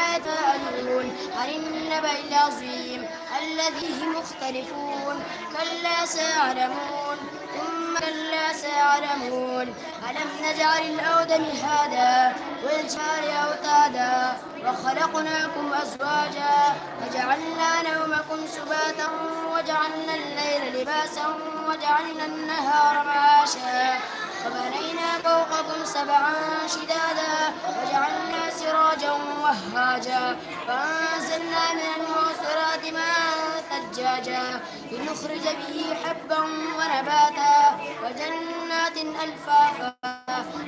عما يتساءلون عن النبأ العظيم الذي هم مختلفون كلا سيعلمون ثم كلا سيعلمون ألم نجعل الأرض مهادا والجبال أوتادا وخلقناكم أزواجا وجعلنا نومكم سباتا وجعلنا الليل لباسا وجعلنا النهار معاشا وبنينا فوقكم سبعا شدادا وجعلنا سراجا وهاجا وأنزلنا من المعصرات ماء ثجاجا لنخرج به حبا ونباتا وجنات ألفافا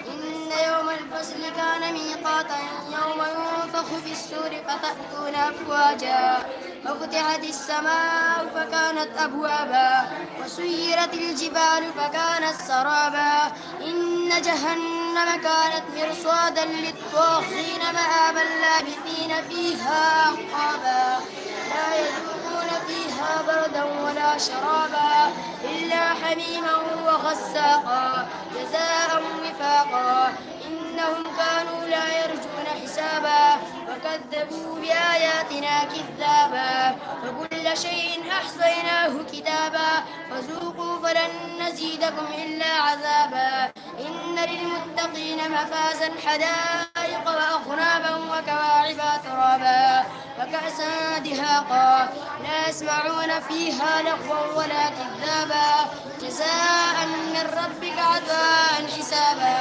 إن يوم الفصل كان ميقاتا يوم ينفخ في السور فتأتون أفواجا وفتحت السماء فكانت أبوابا وسيرت الجبال فكانت سرابا إن جهنم كانت مرصادا للطاغين مآبا لابثين فيها أحقابا لا يذوقون فيها بردا ولا شرابا إلا حميما وغساقا جزاء وفاقا إنهم كانوا لا يرجون حسابا وكذبوا بآياتنا كذابا وكل شيء أحصيناه كتابا فذوقوا فلن نزيدكم إلا عذابا إن للمتقين مفازا حدائق وأغنابا وكواعب ترابا وكأسا دهاقا لا يسمعون فيها لغوا ولا كذابا جزاء من ربك عطاء حسابا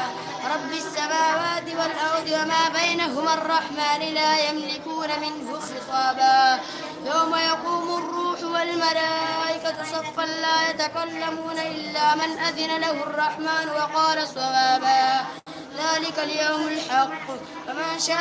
رب السماوات والأرض وما بينهما الرحمن لا يملكون منه خطابا يوم يقوم الروح والملائكة صفا لا يتكلمون إلا من أذن له الرحمن وقال صوابا ذلك اليوم الحق فمن شاء